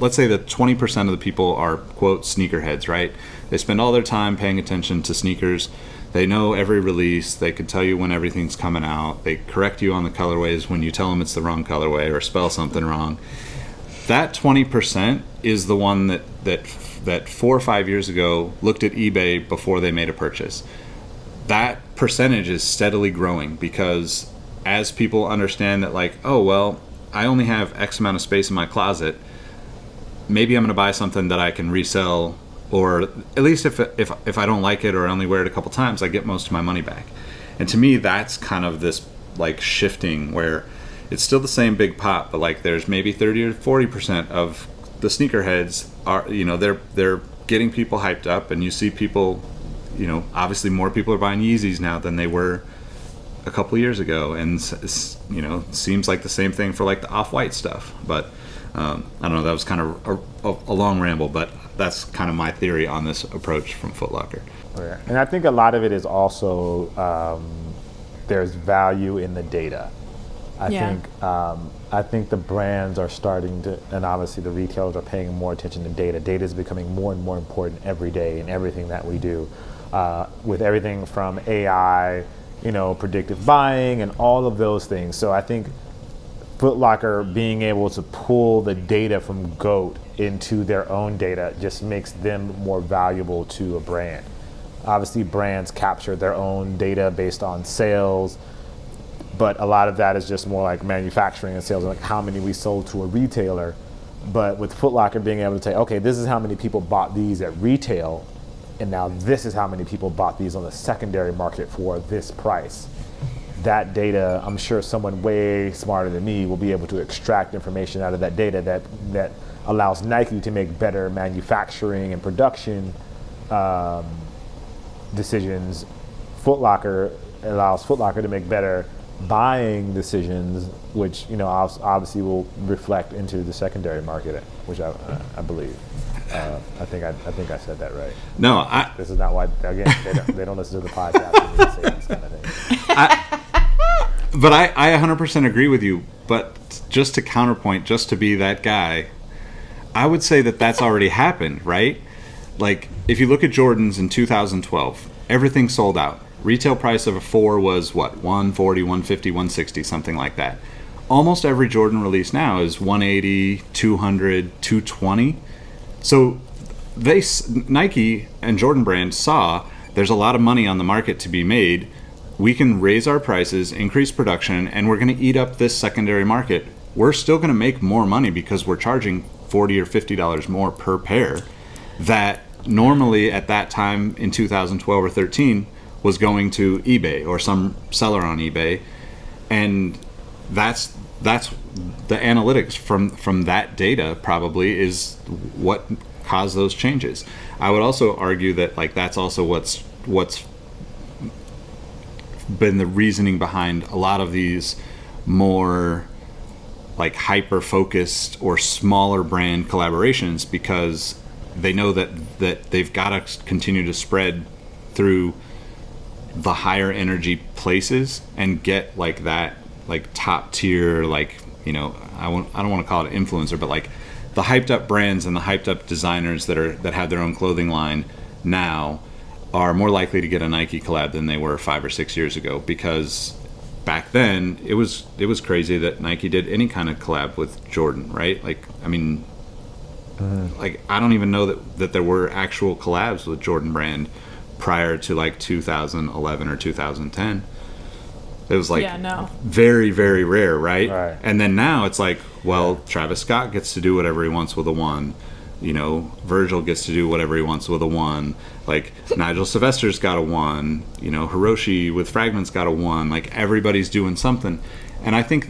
Speaker 2: 20% of the people are, quote, sneakerheads, right? They spend all their time paying attention to sneakers. They know every release. They can tell you when everything's coming out. They correct you on the colorways when you tell them it's the wrong colorway or spell something wrong. That 20% is the one that 4 or 5 years ago looked at eBay before they made a purchase. That percentage is steadily growing, because as people understand that, like, oh, well, I only have X amount of space in my closet, maybe I'm going to buy something that I can resell, or at least if I don't like it or I only wear it a couple times, I get most of my money back. And to me, that's kind of this like shifting where it's still the same big pot, but like there's maybe 30 or 40% of the sneakerheads are, you know, they're getting people hyped up, and you see people, you know, obviously more people are buying Yeezys now than they were a couple years ago, and you know, seems like the same thing for like the Off-White stuff. But I don't know, that was kind of a long ramble, but that's kind of my theory on this approach from Foot Locker.
Speaker 1: Yeah. And I think a lot of it is also there's value in the data. I think the brands are starting to, and obviously the retailers are paying more attention to data. Data is becoming more and more important every day in everything that we do, with everything from AI, you know, predictive buying and all of those things. So I think Foot Locker being able to pull the data from GOAT into their own data just makes them more valuable to a brand. Obviously, brands capture their own data based on sales, but a lot of that is just more like manufacturing and sales, like how many we sold to a retailer. But with Foot Locker being able to say, okay, this is how many people bought these at retail, and now this is how many people bought these on the secondary market for this price. That data, I'm sure someone way smarter than me will be able to extract information out of that data that allows Nike to make better manufacturing and production decisions. Foot Locker allows Foot Locker to make better buying decisions, which obviously will reflect into the secondary market, which I believe. I think I said that right.
Speaker 2: No,
Speaker 1: this is not why. Again, they don't listen to the podcast and they say these kind of things.
Speaker 2: But I 100% agree with you. But just to counterpoint, just to be that guy, I would say that that's already happened, right? Like, if you look at Jordans in 2012, everything sold out. Retail price of a 4 was what? 140, 150, 160, something like that. Almost every Jordan release now is 180, 200, 220. So Nike and Jordan Brand saw there's a lot of money on the market to be made. We can raise our prices, increase production, and we're going to eat up this secondary market. We're still going to make more money because we're charging $40 or $50 more per pair. That normally at that time in 2012 or 13 was going to eBay or some seller on eBay, and that's the analytics from that data probably is what caused those changes. I would also argue that like that's also what's been the reasoning behind a lot of these more like hyper focused or smaller brand collaborations, because they know that they've got to continue to spread through the higher energy places and get like that like top tier, like, I don't want to call it an influencer, but like the hyped up brands and the hyped up designers that have their own clothing line now are more likely to get a Nike collab than they were 5 or 6 years ago, because back then it was crazy that Nike did any kind of collab with Jordan, right? Like, I mean, like I don't even know that there were actual collabs with Jordan Brand prior to like 2011 or 2010. It was like very, very rare, right? And then now it's like, well, Travis Scott gets to do whatever he wants with a 1. Virgil gets to do whatever he wants with a 1. Like Nigel Sylvester's got a 1. Hiroshi with Fragments got a 1. Like everybody's doing something, and I think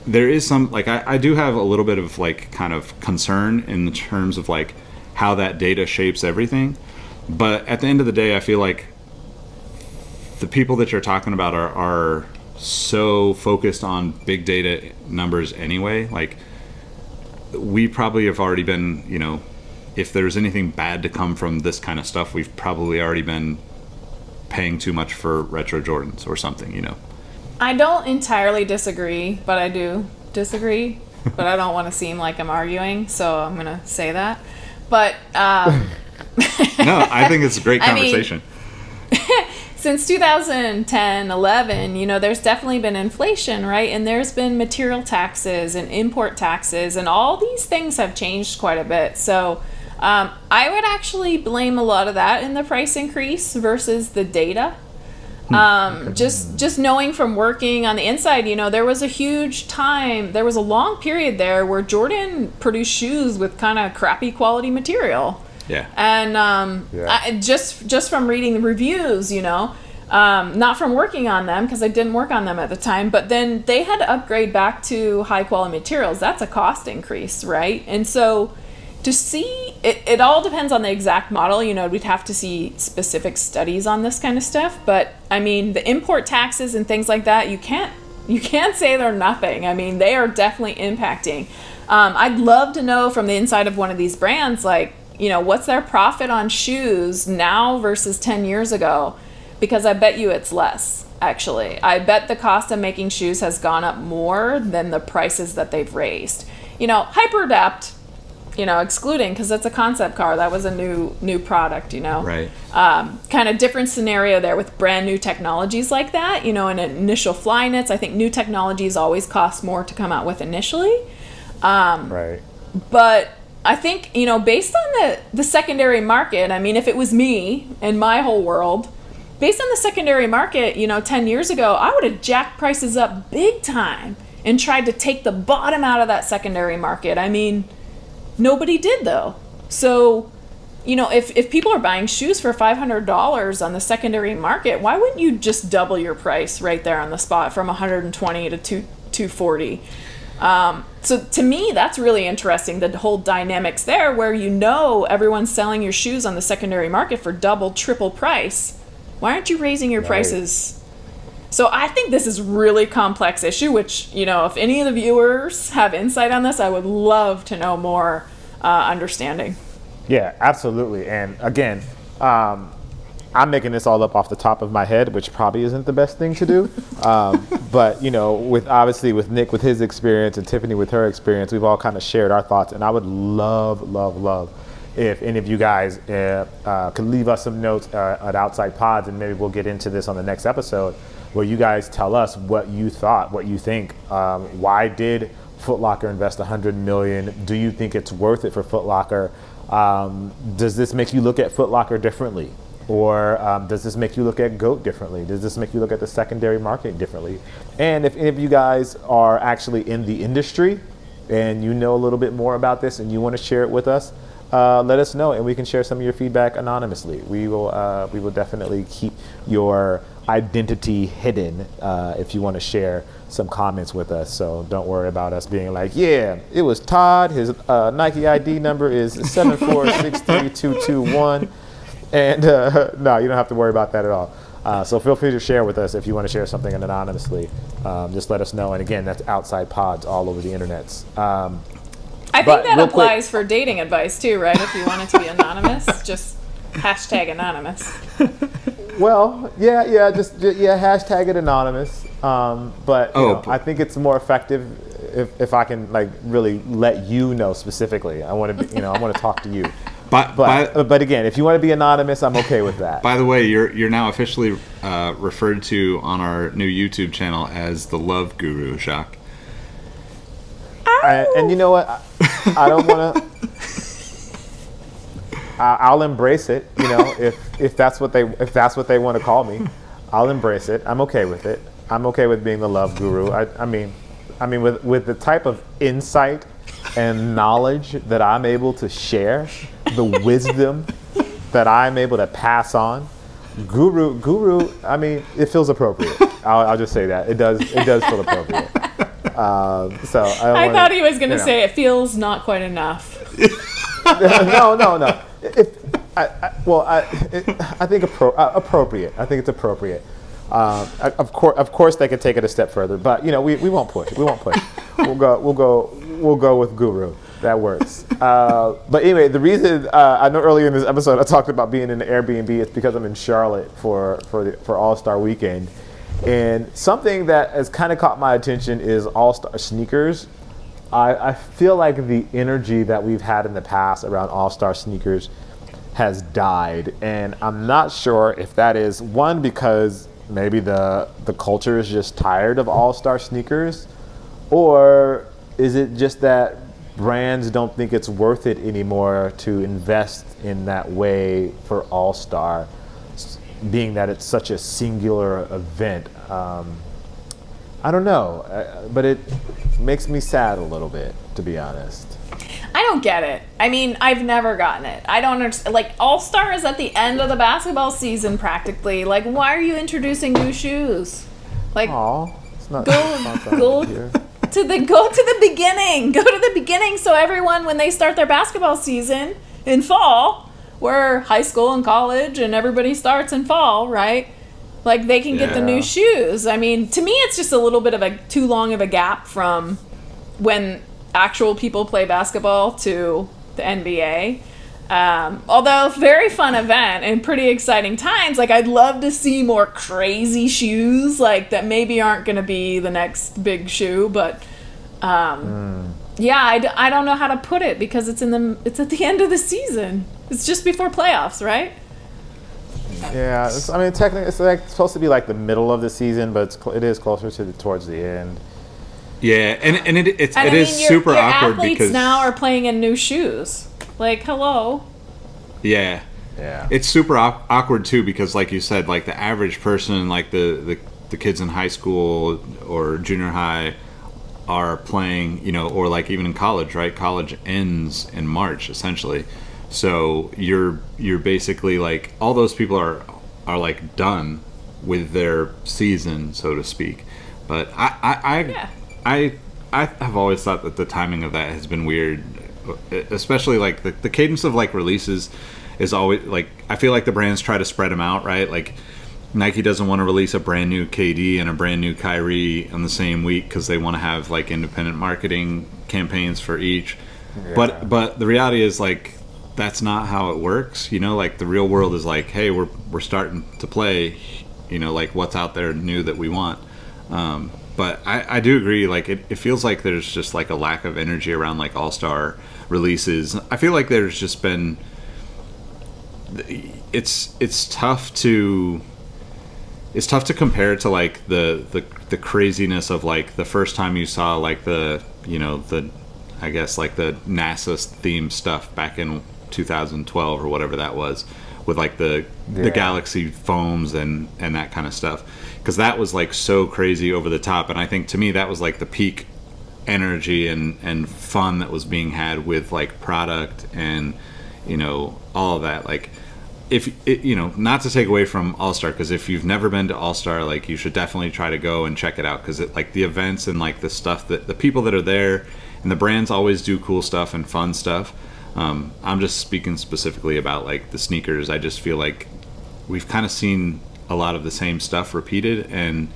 Speaker 2: there is some like I do have a little bit of like kind of concern in the terms of like how that data shapes everything. But at the end of the day, I feel like the people that you're talking about are so focused on big data numbers anyway. Like we probably have already been, if there's anything bad to come from this kind of stuff, we've probably already been paying too much for retro Jordans or something,
Speaker 3: I don't entirely disagree, but I do disagree. But I don't want to seem like I'm arguing, so I'm going to say that. But
Speaker 2: no, I think it's a great conversation.
Speaker 3: Since 2010, 11, there's definitely been inflation, right? And there's been material taxes and import taxes, and all these things have changed quite a bit. So I would actually blame a lot of that in the price increase versus the data. Just knowing from working on the inside, there was a long period there where Jordan produced shoes with kind of crappy quality material.
Speaker 2: Yeah.
Speaker 3: And just from reading the reviews, not from working on them because I didn't work on them at the time, but then they had to upgrade back to high quality materials. That's a cost increase, right? And so to see it all depends on the exact model. We'd have to see specific studies on this kind of stuff. But I mean, the import taxes and things like that, you can't say they're nothing. I mean, they are definitely impacting. I'd love to know from the inside of one of these brands, like, what's their profit on shoes now versus 10 years ago? Because I bet you it's less, actually. I bet the cost of making shoes has gone up more than the prices that they've raised. Hyperadapt, excluding, because it's a concept car. That was a new product,
Speaker 2: Right.
Speaker 3: Kind of different scenario there with brand new technologies like that, and initial fly knits. I think new technologies always cost more to come out with initially.
Speaker 1: Right.
Speaker 3: But I think, based on the secondary market, I mean, if it was me and my whole world, based on the secondary market, 10 years ago, I would have jacked prices up big time and tried to take the bottom out of that secondary market. I mean, nobody did though. So, if people are buying shoes for $500 on the secondary market, why wouldn't you just double your price right there on the spot from $120 to $240? So to me, that's really interesting, the whole dynamics there where everyone's selling your shoes on the secondary market for double, triple price. Why aren't you raising your prices? So I think this is really complex issue, which, you know, if any of the viewers have insight on this, I would love to know more understanding.
Speaker 1: Yeah, absolutely. And again, I'm making this all up off the top of my head, which probably isn't the best thing to do. But, you know, obviously with Nick, with his experience, and Tiffany with her experience, we've all kind of shared our thoughts. And I would love if any of you guys could leave us some notes at Outside Pods, and maybe we'll get into this on the next episode, where you guys tell us what you thought, what you think. Why did Foot Locker invest $100 million? Do you think it's worth it for Foot Locker? Does this make you look at Foot Locker differently? Or does this make you look at GOAT differently? Does this make you look at the secondary market differently? And if any of you guys are actually in the industry and you know a little bit more about this and you want to share it with us, let us know, and we can share some of your feedback anonymously. We will definitely keep your identity hidden if you want to share some comments with us. So don't worry about us being like, yeah, it was Todd. His Nike ID number is 7463221. And no, you don't have to worry about that at all. So feel free to share with us if you want to share something anonymously. Just let us know. And again, that's Outside Pods all over the internets.
Speaker 3: I think that applies for dating advice too, right? If you want it to be anonymous, just hashtag anonymous.
Speaker 1: Well, yeah, hashtag it anonymous. But you know, I think it's more effective if I can like really let you know specifically. I want to, I want to talk to you. But again, if you want to be anonymous, I'm okay with that.
Speaker 2: By the way, you're now officially referred to on our new YouTube channel as the Love Guru, Jacques.
Speaker 1: And you know what? I don't want to. I'll embrace it. You know, if that's what they want to call me, I'll embrace it. I'm okay with it. I'm okay with being the Love Guru. I mean, with the type of insight and knowledge that I'm able to share, the wisdom that I'm able to pass on, guru. I mean, it feels appropriate. I'll just say that it does feel appropriate. So
Speaker 3: I thought he was going to say it feels not quite enough.
Speaker 1: No. I think appropriate. I think it's appropriate. Of course, they could take it a step further, but you know, we won't push. We won't push. We'll go with guru. That works. But anyway, the reason I know earlier in this episode I talked about being in the Airbnb is because I'm in Charlotte for All-Star Weekend, and something that has kind of caught my attention is All-Star sneakers. I feel like the energy that we've had in the past around All-Star sneakers has died, and I'm not sure if that is one because maybe the culture is just tired of All-Star sneakers, or is it just that brands don't think it's worth it anymore to invest in that way for All-Star, being that it's such a singular event. I don't know, but it makes me sad a little bit, to be honest.
Speaker 3: I don't get it. I mean, I've never gotten it. I don't understand. Like, All-Star is at the end of the basketball season, practically. Like, why are you introducing new shoes? Like,
Speaker 1: it's not.
Speaker 3: Go to the beginning. Go to the beginning, so everyone, when they start their basketball season in fall, where high school and college and everybody starts in fall, right? Like, they can get the new shoes. I mean, to me, it's just a little bit of too long of a gap from when actual people play basketball to the NBA. Although, very fun event and pretty exciting times. Like, I'd love to see more crazy shoes, like, that maybe aren't going to be the next big shoe. But, yeah, I don't know how to put it because it's at the end of the season. It's just before playoffs, right?
Speaker 1: Yeah, I mean, technically, it's like supposed to be like the middle of the season, but it is closer to towards the end.
Speaker 2: Yeah, and it is super awkward
Speaker 3: athletes
Speaker 2: because
Speaker 3: now are playing in new shoes. Like, hello.
Speaker 2: Yeah. It's super awkward too because, like you said, like the average person, like the kids in high school or junior high, are playing, you know, or like even in college, right? College ends in March essentially. So you're basically like all those people are like done with their season, so to speak. But I have always thought that the timing of that has been weird, especially like the cadence of like releases is always like I feel like the brands try to spread them out, right? Like Nike doesn't want to release a brand new KD and a brand new Kyrie on the same week because they want to have like independent marketing campaigns for each. Yeah. But the reality is like that's not how it works. You know, like the real world is like, hey, we're starting to play. You know, like what's out there new that we want. But I do agree. Like it feels like there's just like a lack of energy around like All-Star releases. I feel like there's just been. It's tough to. It's tough to compare to like the craziness of like the first time you saw like the I guess like the NASA themed stuff back in 2012 or whatever that was, with like the galaxy foams and that kind of stuff, because that was like so crazy over the top, and I think to me that was like the peak energy and fun that was being had with like product and all of that. Like if it, not to take away from All-Star, because if you've never been to All-Star, like you should definitely try to go and check it out, because it like the events and like the stuff that the people that are there and the brands always do cool stuff and fun stuff. I'm just speaking specifically about like the sneakers. I just feel like we've kind of seen a lot of the same stuff repeated, and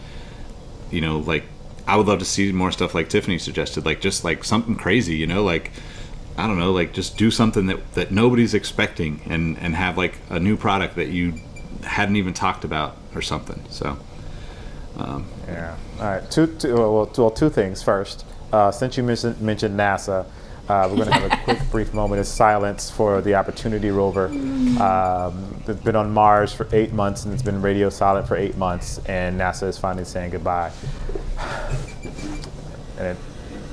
Speaker 2: like I would love to see more stuff like Tiffany suggested, like just like something crazy, like I don't know, like just do something that nobody's expecting and have like a new product that you hadn't even talked about or something. So
Speaker 1: yeah. All right. Two things. First, since you mentioned NASA, we're going to have a quick brief moment of silence for the Opportunity rover. It's been on Mars for 8 months and it's been radio silent for 8 months, and NASA is finally saying goodbye. And it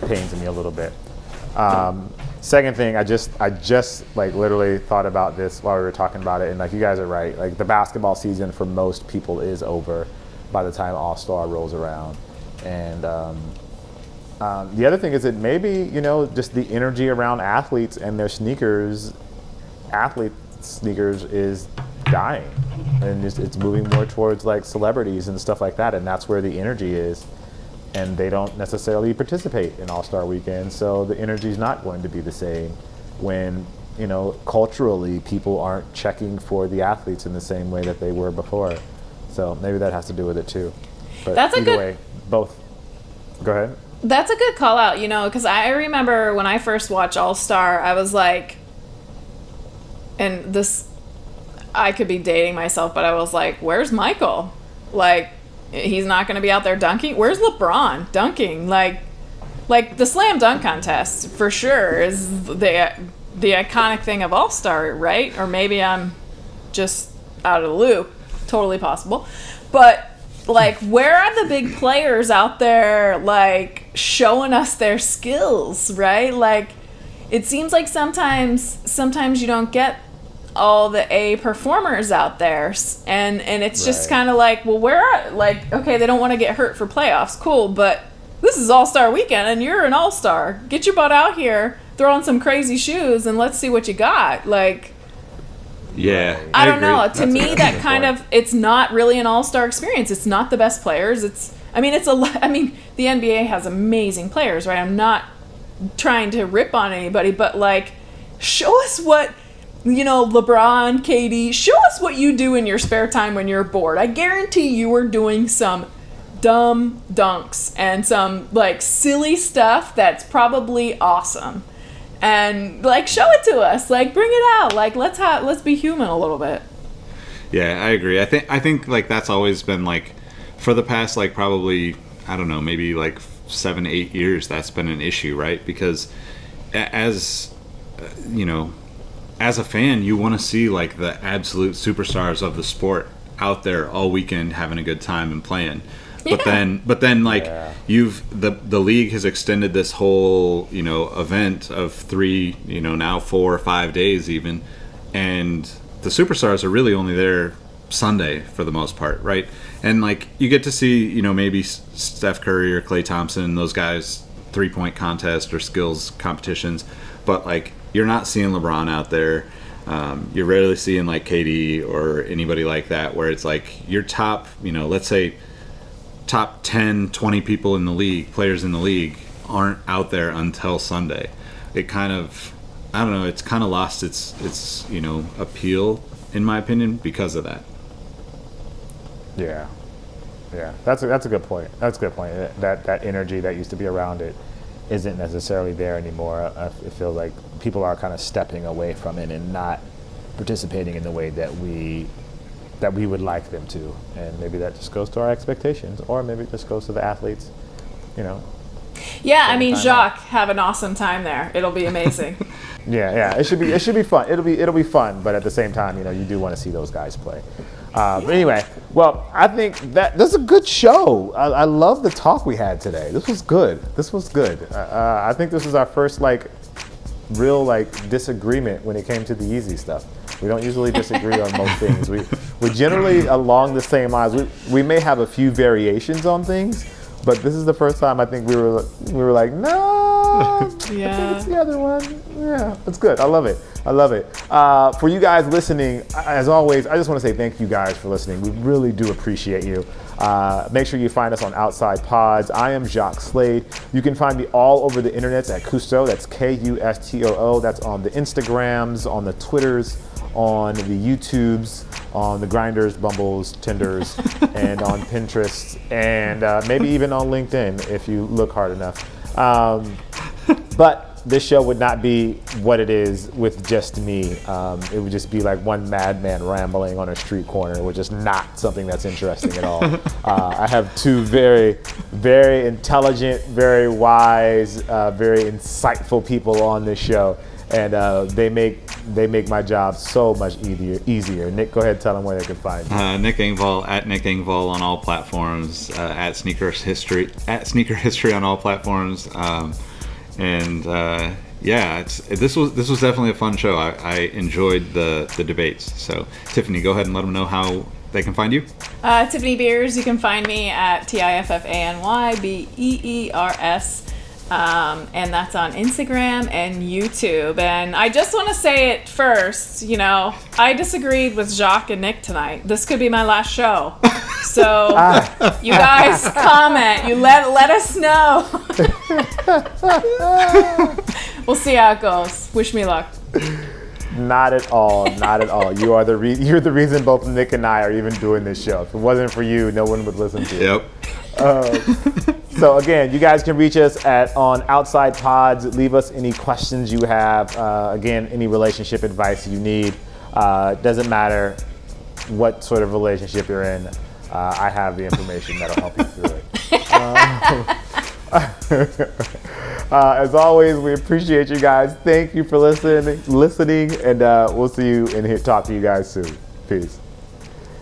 Speaker 1: pains me a little bit. Second thing, I just like literally thought about this while we were talking about it, and like you guys are right. Like the basketball season for most people is over by the time All-Star rolls around, and the other thing is that maybe just the energy around athletes and their sneakers, athlete sneakers, is dying, and it's moving more towards like celebrities and stuff like that, and that's where the energy is. And they don't necessarily participate in All-Star Weekend, so the energy is not going to be the same when, culturally people aren't checking for the athletes in the same way that they were before. So maybe that has to do with it too. But
Speaker 3: that's
Speaker 1: either way, both. Go ahead.
Speaker 3: That's a good call out, because I remember when I first watched All-Star, I was like, and this, I could be dating myself, but I was like, where's Michael? Like, he's not going to be out there dunking. Where's LeBron dunking? Like the slam dunk contest for sure is the iconic thing of All-Star, right? Or maybe I'm just out of the loop. Totally possible. But like, where are the big players out there like showing us their skills, right? Like, it seems like sometimes you don't get all the A performers out there, and it's just kind of like, well, where are, like, okay, they don't want to get hurt for playoffs, cool, but this is All-Star Weekend and you're an All-Star. Get your butt out here, throw on some crazy shoes, and let's see what you got. Like,
Speaker 2: yeah,
Speaker 3: I don't know. To me, that kind of, it's not really an All-Star experience. It's not the best players. The NBA has amazing players, right? I'm not trying to rip on anybody, but like, show us what, LeBron, KD, show us what you do in your spare time when you're bored. I guarantee you are doing some dumb dunks and some like silly stuff that's probably awesome. And like, show it to us. Like, bring it out. Like, let's be human a little bit.
Speaker 2: Yeah, I agree. I think like that's always been like, for the past like probably, I don't know, maybe like 7-8 years, that's been an issue, right? Because as as a fan, you want to see like the absolute superstars of the sport out there all weekend having a good time and playing. Yeah. But then like the league has extended this whole, event of 3, now 4 or 5 days even, and the superstars are really only there Sunday for the most part, right? And like you get to see, maybe Steph Curry or Klay Thompson, those guys, 3-point contest or skills competitions, but like you're not seeing LeBron out there. You're rarely seeing like KD or anybody like that, where it's like your top, let's say top 10, 20 people in the league, players in the league, aren't out there until Sunday. It kind of, I don't know, it's kind of lost its appeal, in my opinion, because of that.
Speaker 1: Yeah. Yeah, that's a good point. That's a good point. That energy that used to be around it isn't necessarily there anymore. I feel like people are kind of stepping away from it and not participating in the way that we would like them to. And maybe that just goes to our expectations, or maybe it just goes to the athletes. You know.
Speaker 3: Yeah, I mean, Jacques, have an awesome time there. It'll be amazing.
Speaker 1: Yeah. It should be fun. It'll be fun, but at the same time, you know, you do want to see those guys play. But anyway, well, I think that's a good show. I love the talk we had today. This was good. I think this is our first real disagreement when it came to the Yeezy stuff. We don't usually disagree on most things. We generally along the same lines. We may have a few variations on things, but this is the first time I think we were like, no,
Speaker 3: yeah.
Speaker 1: I think it's the other one. Yeah, it's good. I love it. For you guys listening, as always, I just want to say thank you guys for listening. We really do appreciate you. Make sure you find us on Outside Pods. I am Jacques Slade. You can find me all over the internets at Kusto. That's Kustoo. That's on the Instagrams, on the Twitters, on the YouTubes, on the Grinders, Bumbles, Tinders, and on Pinterest, and maybe even on LinkedIn if you look hard enough. But this show would not be what it is with just me. It would just be like one madman rambling on a street corner, which is not something that's interesting at all. I have two very, very intelligent, very wise, very insightful people on this show, and they make my job so much easier. Nick, go ahead and tell them where they can find you.
Speaker 2: Nick Engvall at Nick Engvall on all platforms. At Sneaker History on all platforms. This was definitely a fun show. I enjoyed the debates. So Tiffany, go ahead and let them know how they can find you.
Speaker 3: Tiffany Beers. You can find me at TIFFANYBEERS. And that's on Instagram and YouTube. And I just want to say it first, you know, I disagreed with Jacques and Nick tonight. This could be my last show. So you guys comment. You let us know. We'll see how it goes. Wish me luck.
Speaker 1: Not at all. You're the reason both Nick and I are even doing this show. If it wasn't for you, no one would listen to it.
Speaker 2: Yep.
Speaker 1: So again, you guys can reach us on Outside Pods. Leave us any questions you have. Again, any relationship advice you need. Doesn't matter what sort of relationship you're in. I have the information that'll help you through it. As always, we appreciate you guys. Thank you for listening, and we'll see you and talk to you guys soon. Peace.